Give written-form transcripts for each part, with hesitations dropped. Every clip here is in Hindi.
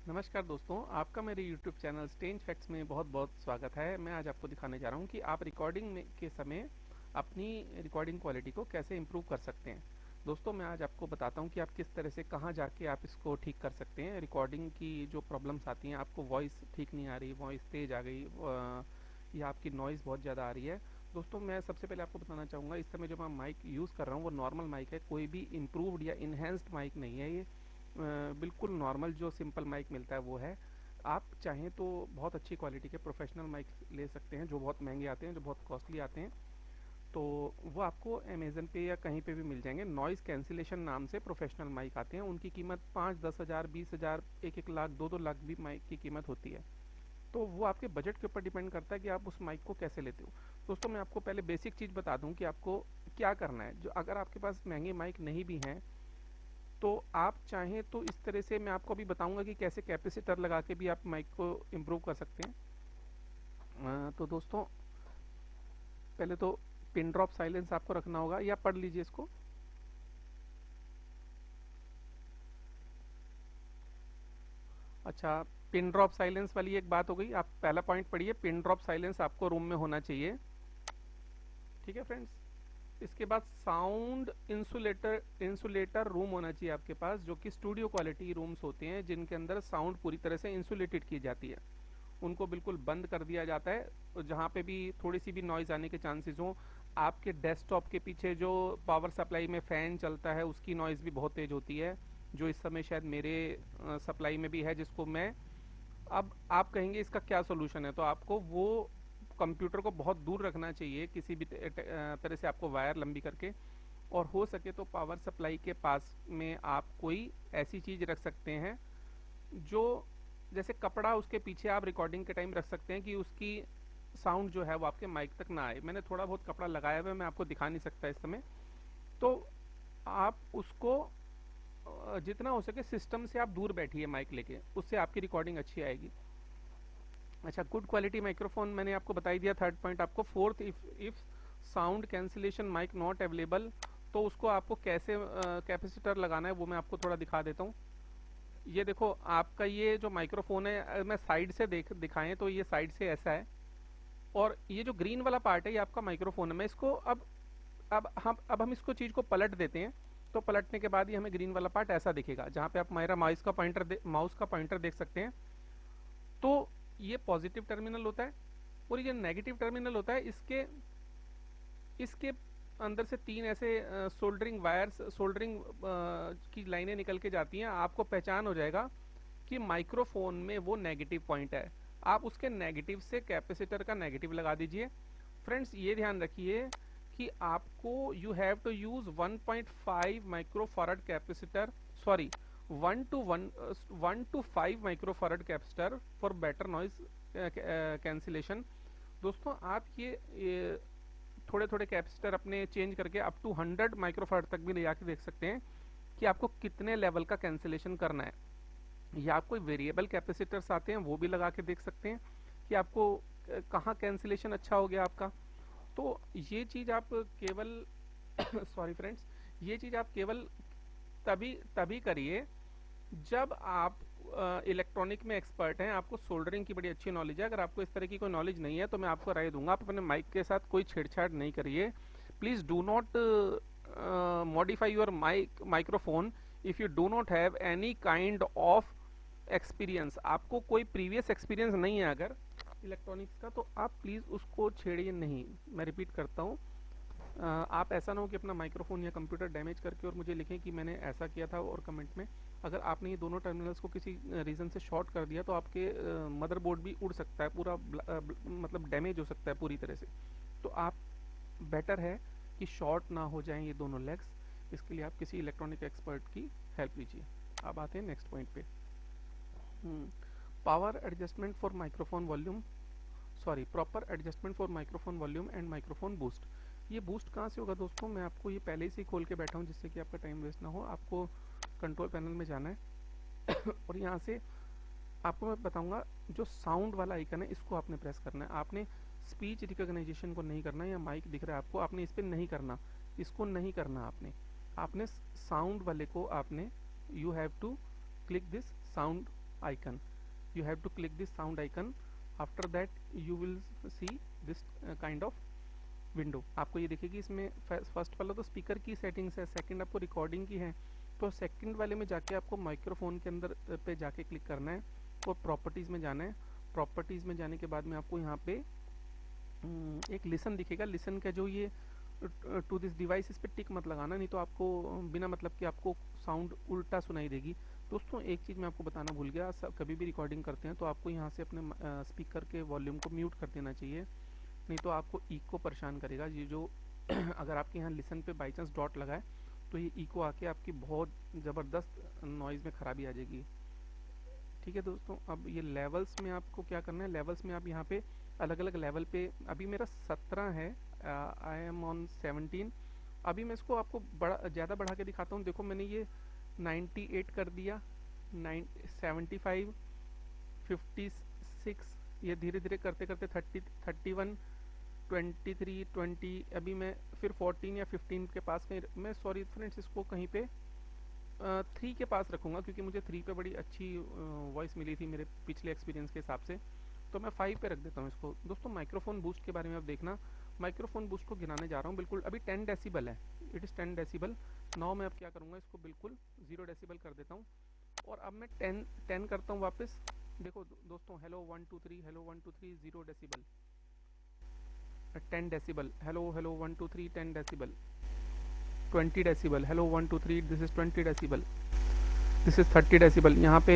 नमस्कार दोस्तों, आपका मेरे YouTube चैनल स्ट्रेंज फैक्ट्स में बहुत बहुत स्वागत है। मैं आज आपको दिखाने जा रहा हूँ कि आप रिकॉर्डिंग में के समय अपनी रिकॉर्डिंग क्वालिटी को कैसे इम्प्रूव कर सकते हैं। दोस्तों, मैं आज आपको बताता हूँ कि आप किस तरह से कहाँ जाके आप इसको ठीक कर सकते हैं। रिकॉर्डिंग की जो प्रॉब्लम्स आती हैं, आपको वॉइस ठीक नहीं आ रही, वॉइस तेज आ गई या आपकी नॉइज़ बहुत ज़्यादा आ रही है। दोस्तों, मैं सबसे पहले आपको बताना चाहूँगा, इस समय जो मैं माइक यूज़ कर रहा हूँ वो नॉर्मल माइक है, कोई भी इम्प्रूव्ड या इन्हेंस्ड माइक नहीं है ये। बिल्कुल नॉर्मल जो सिंपल माइक मिलता है वो है। आप चाहें तो बहुत अच्छी क्वालिटी के प्रोफेशनल माइक ले सकते हैं, जो बहुत महंगे आते हैं, जो बहुत कॉस्टली आते हैं। तो वो आपको अमेजन पे या कहीं पे भी मिल जाएंगे। नॉइज़ कैंसिलेशन नाम से प्रोफेशनल माइक आते हैं, उनकी कीमत 5-10 हज़ार, 20 हज़ार, 1-1 लाख, 2-2 लाख भी माइक की कीमत होती है। तो वो आपके बजट के ऊपर डिपेंड करता है कि आप उस माइक को कैसे लेते हो। दोस्तों, मैं आपको पहले बेसिक चीज़ बता दूं कि आपको क्या करना है। जो अगर आपके पास महंगे माइक नहीं भी हैं, तो आप चाहें तो इस तरह से मैं आपको अभी बताऊंगा कि कैसे कैपेसिटर लगा के भी आप माइक को इम्प्रूव कर सकते हैं। तो दोस्तों, पहले तो पिन ड्रॉप साइलेंस आपको रखना होगा, या पढ़ लीजिए इसको। अच्छा, पिन ड्रॉप साइलेंस वाली एक बात हो गई। आप पहला पॉइंट पढ़िए, पिन ड्रॉप साइलेंस आपको रूम में होना चाहिए। ठीक है फ्रेंड्स। इसके बाद साउंड इंसुलेटर इंसुलेटर रूम होना चाहिए आपके पास, जो कि स्टूडियो क्वालिटी रूम्स होते हैं जिनके अंदर साउंड पूरी तरह से इंसुलेटेड की जाती है। उनको बिल्कुल बंद कर दिया जाता है, और जहाँ पे भी थोड़ी सी भी नॉइज आने के चांसेस हो। आपके डेस्कटॉप के पीछे जो पावर सप्लाई में फैन चलता है उसकी नॉइज भी बहुत तेज होती है, जो इस समय शायद मेरे सप्लाई में भी है, जिसको मैं, अब आप कहेंगे इसका क्या सोल्यूशन है, तो आपको वो कंप्यूटर को बहुत दूर रखना चाहिए किसी भी तरह से, आपको वायर लंबी करके। और हो सके तो पावर सप्लाई के पास में आप कोई ऐसी चीज रख सकते हैं जो, जैसे कपड़ा उसके पीछे आप रिकॉर्डिंग के टाइम रख सकते हैं कि उसकी साउंड जो है वो आपके माइक तक ना आए। मैंने थोड़ा बहुत कपड़ा लगाया हुआ है, मैं आपको दिखा नहीं सकता इस समय। तो आप उसको जितना हो सके सिस्टम से आप दूर बैठिए माइक लेके, उससे आपकी रिकॉर्डिंग अच्छी आएगी। अच्छा, गुड क्वालिटी माइक्रोफोन मैंने आपको बता ही दिया, थर्ड पॉइंट आपको। Fourth, if sound cancellation mic not available, तो उसको आपको कैसे कैपेसिटर लगाना है वो मैं आपको थोड़ा दिखा देता हूँ। ये देखो, आपका ये जो माइक्रोफोन है, मैं साइड से दिखाएं तो ये साइड से ऐसा है, और ये जो ग्रीन वाला पार्ट है ये आपका माइक्रोफोन है। मैं इसको अब हम इसको चीज को पलट देते हैं। तो पलटने के बाद ये हमें ग्रीन वाला पार्ट ऐसा दिखेगा, जहाँ पे आप मेरा माउस का पॉइंटर देख सकते हैं। तो ये पॉजिटिव टर्मिनल होता है, और ये नेगेटिव टर्मिनल होता है। इसके इसके अंदर से तीन ऐसे सोल्डरिंग वायर्स, सोल्डरिंग की लाइनें निकल के जाती हैं। आपको पहचान हो जाएगा कि माइक्रोफोन में वो नेगेटिव पॉइंट है। आप उसके नेगेटिव से कैपेसिटर का नेगेटिव लगा दीजिए। फ्रेंड्स, ये ध्यान रखिए कि आपको you have to use 1.5 microfarad capacitor, sorry, 1 to 5 microfarad capacitor for better noise cancellation. दोस्तों, आप ये थोड़े थोड़े कैपेसिटर अपने चेंज करके अप टू 100 माइक्रोफारड तक भी ले जाके देख सकते हैं कि आपको कितने लेवल का कैंसिलेशन करना है। या आप कोई वेरिएबल कैपेसिटर्स आते हैं वो भी लगा के देख सकते हैं कि आपको कहाँ कैंसिलेशन अच्छा हो गया आपका। तो ये चीज आप केवल सॉरी फ्रेंड्स, ये चीज आप केवल तभी तभी करिए जब आप इलेक्ट्रॉनिक में एक्सपर्ट हैं, आपको सोल्डरिंग की बड़ी अच्छी नॉलेज है। अगर आपको इस तरह की कोई नॉलेज नहीं है तो मैं आपको राय दूंगा, आप अपने माइक के साथ कोई छेड़छाड़ नहीं करिए। Please do not modify your microphone if you do not have any kind of experience. आपको कोई प्रीवियस एक्सपीरियंस नहीं है अगर इलेक्ट्रॉनिक्स का, तो आप प्लीज़ उसको छेड़िए नहीं। मैं रिपीट करता हूँ, आप ऐसा ना हो कि अपना माइक्रोफोन या कंप्यूटर डैमेज करके और मुझे लिखें कि मैंने ऐसा किया था, और कमेंट में अगर आपने ये दोनों टर्मिनल्स को किसी रीज़न से शॉर्ट कर दिया तो आपके मदरबोर्ड भी उड़ सकता है पूरा, मतलब डैमेज हो सकता है पूरी तरह से। तो आप, बेटर है कि शॉर्ट ना हो जाएं ये दोनों लेग्स। इसके लिए आप किसी इलेक्ट्रॉनिक एक्सपर्ट की हेल्प लीजिए। अब आते हैं नेक्स्ट पॉइंट पे। Power adjustment for microphone volume, sorry, proper adjustment for microphone volume and microphone boost. ये बूस्ट कहाँ से होगा दोस्तों, मैं आपको ये पहले से ही खोल के बैठा हूँ जिससे कि आपका टाइम वेस्ट ना हो। आपको कंट्रोल पैनल में जाना है और यहाँ से आपको मैं बताऊंगा, जो साउंड वाला आइकन है इसको आपने प्रेस करना है। आपने स्पीच रिकॉग्नाइजेशन को नहीं करना, या माइक दिख रहा है आपको, आपने इस पर नहीं करना, इसको नहीं करना। आपने साउंड वाले को आपने, you have to click this sound icon. You have to click this sound icon. After that you will see this kind of window आपको ये दिखेगी। इसमें फर्स्ट वाला तो स्पीकर की सेटिंग्स है, सेकंड आपको रिकॉर्डिंग की है। तो सेकंड वाले में जाके आपको माइक्रोफोन के अंदर पे जाके क्लिक करना है और प्रॉपर्टीज़ में जाना है। प्रॉपर्टीज़ में जाने के बाद में आपको यहाँ पे एक लिसन दिखेगा। लिसन का जो ये टू दिस डिवाइस, इस पर टिक मत लगाना, नहीं तो आपको बिना मतलब कि आपको साउंड उल्टा सुनाई देगी। दोस्तों एक चीज़ मैं आपको बताना भूल गया, कभी भी रिकॉर्डिंग करते हैं तो आपको यहाँ से अपने स्पीकर के वॉल्यूम को म्यूट कर देना चाहिए, नहीं तो आपको इको परेशान करेगा। ये जो अगर आपके यहाँ लिसन पे बाई चांस डॉट लगा है तो ये इको आके आपकी बहुत ज़बरदस्त नॉइज़ में ख़राबी आ जाएगी। ठीक है दोस्तों, अब ये लेवल्स में आपको क्या करना है, लेवल्स में आप यहाँ पे अलग अलग लेवल पे, अभी मेरा 17 है, आई एम ऑन 17। अभी मैं इसको आपको ज़्यादा बढ़ा के दिखाता हूँ। देखो मैंने ये 98 कर दिया, 75, 56, ये धीरे धीरे करते करते 30, 31, 23, 20, अभी मैं फिर 14 या 15 के पास कहीं, मैं सॉरी फ्रेंड्स इसको कहीं पे 3 के पास रखूँगा, क्योंकि मुझे 3 पे बड़ी अच्छी वॉइस मिली थी मेरे पिछले एक्सपीरियंस के हिसाब से, तो मैं 5 पे रख देता हूँ इसको। दोस्तों माइक्रोफोन बूस्ट के बारे में आप देखना, माइक्रोफोन बूस्ट को गिनाने जा रहा हूँ बिल्कुल। अभी 10 डेसिबल है, इट इज़ 10 डेसिबल। नाउ मैं अब क्या करूँगा, इसको बिल्कुल 0 डेसिबल कर देता हूँ और अब मैं 10 करता हूँ वापस। देखो दोस्तों, hello 1 2 3, hello 1 2 3, 0 decibel, 10 decibel, hello hello 1 2 3, 10 decibel, 20 decibel, hello 1 2 3, this is 20 decibel, this is 30 decibel. यहाँ पे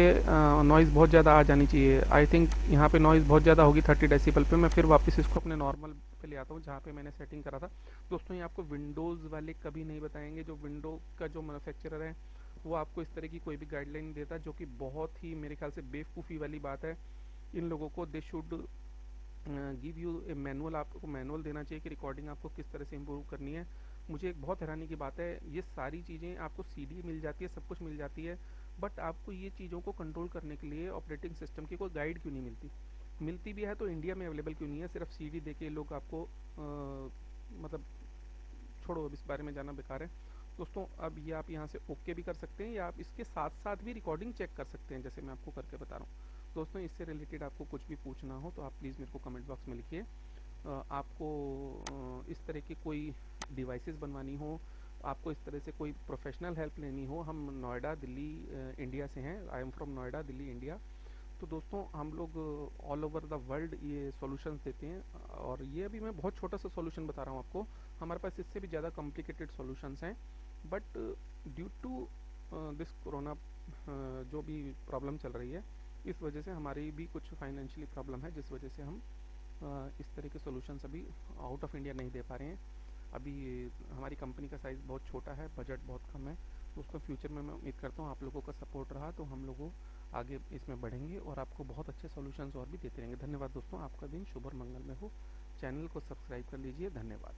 नॉइज़ बहुत ज़्यादा आ जानी चाहिए, आई थिंक यहाँ पे नॉइज़ बहुत ज़्यादा होगी 30 डेसिबल पे। मैं फिर वापस इसको अपने नॉर्मल पे ले आता हूँ जहाँ पे मैंने सेटिंग करा था। दोस्तों ये आपको विंडोज़ वाले कभी नहीं बताएंगे, जो विंडो का जो मैन्युफैक्चरर है वो आपको इस तरह की कोई भी गाइडलाइन देता, जो कि बहुत ही मेरे ख्याल से बेवकूफ़ी वाली बात है। इन लोगों को they should give U A manual, आपको मैनुअल देना चाहिए कि रिकॉर्डिंग आपको किस तरह से इम्प्रूव करनी है। मुझे एक बहुत हैरानी की बात है, ये सारी चीज़ें आपको सीडी मिल जाती है, सब कुछ मिल जाती है, बट आपको ये चीज़ों को कंट्रोल करने के लिए ऑपरेटिंग सिस्टम की कोई गाइड क्यों नहीं मिलती? मिलती भी है तो इंडिया में अवेलेबल क्यों नहीं है? सिर्फ सीडी दे के लोग आपको मतलब छोड़ो, अब इस बारे में जाना बेकार है। दोस्तों अब ये आप यहाँ से ओके भी कर सकते हैं, या आप इसके साथ साथ भी रिकॉर्डिंग चेक कर सकते हैं, जैसे मैं आपको करके बता रहा हूँ। दोस्तों इससे रिलेटेड आपको कुछ भी पूछना हो तो आप प्लीज़ मेरे को कमेंट बॉक्स में लिखिए। आपको इस तरह की कोई डिवाइसेस बनवानी हो, आपको इस तरह से कोई प्रोफेशनल हेल्प लेनी हो, हम नोएडा दिल्ली इंडिया से हैं, I am from Noida Delhi India. तो दोस्तों हम लोग ऑल ओवर द वर्ल्ड ये सॉल्यूशंस देते हैं, और ये अभी मैं बहुत छोटा सा सॉल्यूशन बता रहा हूँ आपको, हमारे पास इससे भी ज़्यादा कॉम्प्लिकेटेड सॉल्यूशंस हैं, but due to this corona जो भी प्रॉब्लम चल रही है, इस वजह से हमारी भी कुछ फाइनेंशियली प्रॉब्लम है, जिस वजह से हम इस तरह के सॉल्यूशंस अभी आउट ऑफ इंडिया नहीं दे पा रहे हैं। अभी हमारी कंपनी का साइज़ बहुत छोटा है, बजट बहुत कम है। दोस्तों फ्यूचर में मैं उम्मीद करता हूँ आप लोगों का सपोर्ट रहा तो हम लोगों आगे इसमें बढ़ेंगे और आपको बहुत अच्छे सॉल्यूशंस और भी देते रहेंगे। धन्यवाद दोस्तों, आपका दिन शुभ और मंगलमय हो। चैनल को सब्सक्राइब कर लीजिए, धन्यवाद।